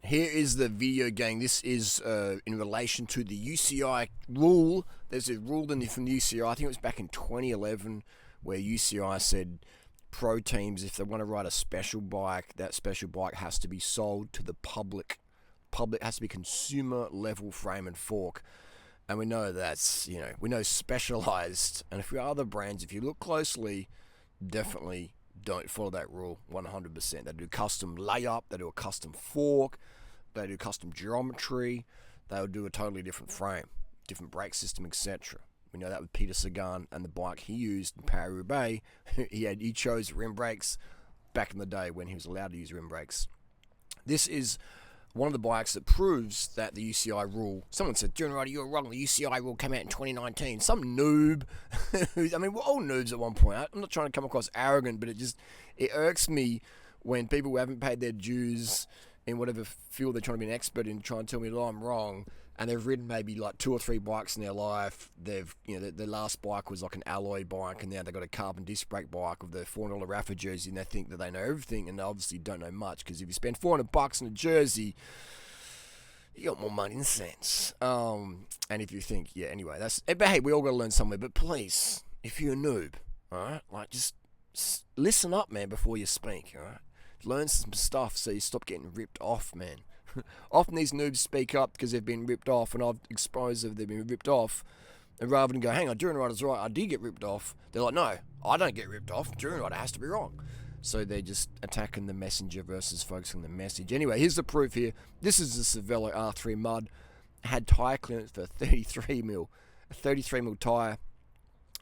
Here is the video, gang. This is in relation to the UCI rule. There's a rule from the UCI, I think it was back in 2011, where UCI said pro teams, if they want to ride a special bike, that special bike has to be sold to the public. Public has to be consumer level frame and fork. And we know that's, we know Specialized. And if you are other brands, if you look closely, definitely don't follow that rule 100%. They do custom layup, they do a custom fork, they do custom geometry, they'll do a totally different frame, different brake system, etc. We know that with Peter Sagan and the bike he used in Paris-Roubaix. he chose rim brakes back in the day when he was allowed to use rim brakes. This is one of the bikes that proves that the UCI rule. Someone said, Durianrider, you're wrong. The UCI rule came out in 2019. Some noob. I mean, we're all noobs at one point. I'm not trying to come across arrogant, but it irks me when people who haven't paid their dues in whatever field they're trying to be an expert in try and tell me that I'm wrong. And they've ridden maybe like 2 or 3 bikes in their life. They've, their last bike was like an alloy bike, and now they've got a carbon disc brake bike with the $400 Rapha jersey, and they think that they know everything, and they obviously don't know much. Because if you spend $400 on a jersey, you got more money than sense. And if you think, anyway, but hey, we all got to learn somewhere. But please, if you're a noob, all right, like just listen up, man, before you speak, all right. Learn some stuff so you stop getting ripped off, man. Often these noobs speak up because they've been ripped off, and I've exposed that they've been ripped off. And rather than go, hang on, Durianrider's right, I did get ripped off, they're like, no, I don't get ripped off. Durianrider has to be wrong. So they're just attacking the messenger versus focusing on the message. Anyway, here's the proof here. This is the Cervelo R3 Mud. It had tyre clearance for 33mm. A 33mm tyre,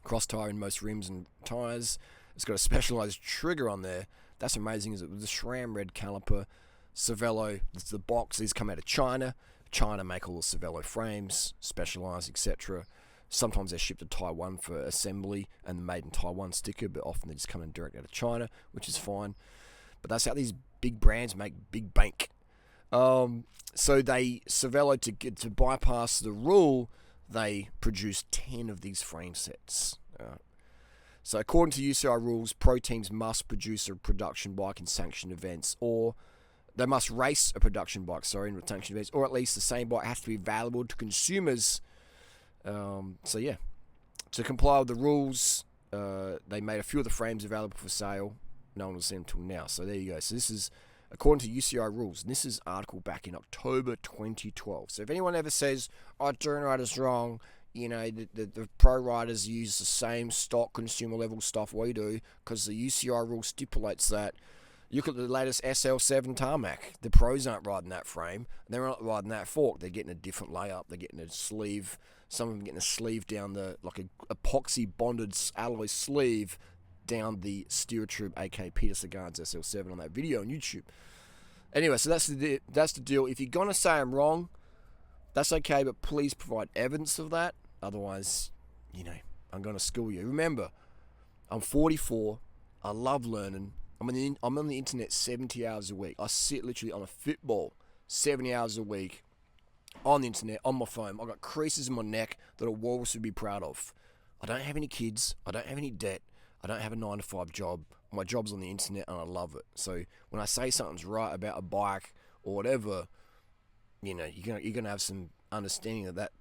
cross tyre in most rims and tyres. It's got a specialised trigger on there. That's amazing, is it? With the SRAM red caliper. Cervelo, it's the box. These come out of China. China make all the Cervelo frames, Specialized, etc. Sometimes they're shipped to Taiwan for assembly and the made in Taiwan sticker, but often they just come in direct out of China, which is fine. But that's how these big brands make big bank. So Cervelo, to bypass the rule, they produce 10 of these frame sets. So according to UCI rules, pro teams must produce a production bike in sanctioned events, or they must race a production bike, in sanctioned events, or at least the same bike has to be available to consumers. To comply with the rules, they made a few of the frames available for sale. No one has seen them until now. So there you go. So this is according to UCI rules, and this is an article back in October 2012. So if anyone ever says, Durianrider's wrong, the pro riders use the same stock consumer level stuff we do, because the UCI rule stipulates that. You look at the latest SL7 tarmac. The pros aren't riding that frame. They're not riding that fork. They're getting a different layup. They're getting a sleeve. Some of them getting a sleeve down like a epoxy bonded alloy sleeve down the steel tube, aka Peter Sagan's SL7 on that video on YouTube. Anyway, so that's the deal. If you're gonna say I'm wrong, that's okay, but please provide evidence of that. Otherwise, I'm gonna school you. Remember, I'm 44. I love learning. I'm on the internet 70 hours a week. I sit literally on a football 70 hours a week on the internet, on my phone. I've got creases in my neck that a walrus would be proud of. I don't have any kids. I don't have any debt. I don't have a 9-to-5 job. My job's on the internet and I love it. So when I say something's right about a bike or whatever, you're gonna have some understanding of that.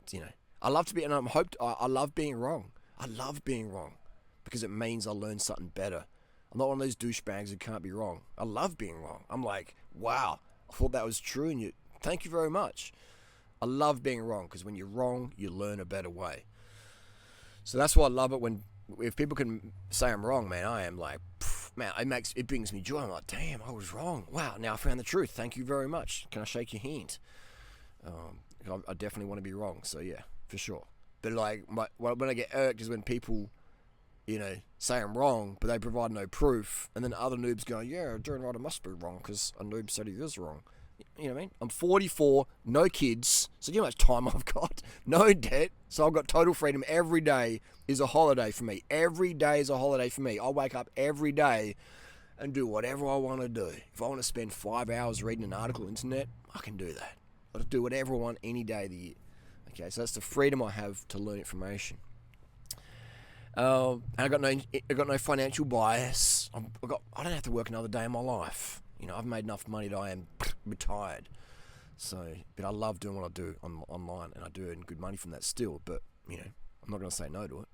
I love to be, and I love being wrong. I love being wrong because it means I learn something better. I'm not one of those douchebags who can't be wrong. I love being wrong. I'm like, wow, I thought that was true, and thank you very much. I love being wrong, because when you're wrong, you learn a better way. So that's why I love it if people can say I'm wrong, man. I am like, man, it brings me joy. I'm like, damn, I was wrong. Wow, now I found the truth. Thank you very much. Can I shake your hand? I definitely want to be wrong. So yeah, for sure. But like, when I get irked is when people, say I'm wrong, but they provide no proof, and then other noobs go, yeah, Durianrider must be wrong because a noob said he is wrong. You know what I mean? I'm 44, no kids, so you know how much time I've got? No debt, so I've got total freedom. Every day is a holiday for me. Every day is a holiday for me. I wake up every day and do whatever I want to do. If I want to spend 5 hours reading an article on the internet, I can do that. I'll do whatever I want any day of the year. Okay, so that's the freedom I have to learn information. I got no financial bias. I don't have to work another day in my life. I've made enough money that I am retired. So, but I love doing what I do online, and I do earn good money from that still. But I'm not going to say no to it.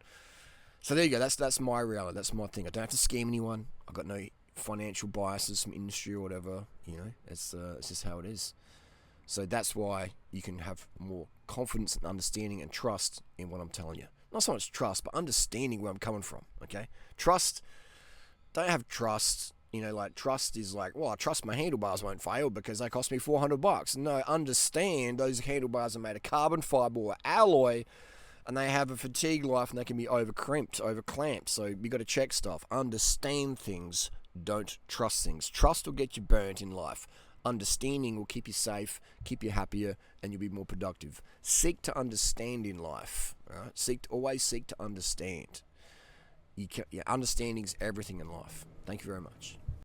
So there you go. That's my reality. That's my thing. I don't have to scam anyone. I've got no financial biases from industry or whatever. It's just how it is. So that's why you can have more confidence and understanding and trust in what I'm telling you. Not so much trust, but understanding where I'm coming from. Okay, trust. Don't have trust. Like trust is like, well, I trust my handlebars won't fail because they cost me $400. No, understand those handlebars are made of carbon fiber or alloy, and they have a fatigue life, and they can be over-crimped, over-clamped. So you got to check stuff. Understand things. Don't trust things. Trust will get you burnt in life. Understanding will keep you safe, keep you happier, and you'll be more productive. Seek to understand in life. All right? Always seek to understand. Understanding is everything in life. Thank you very much.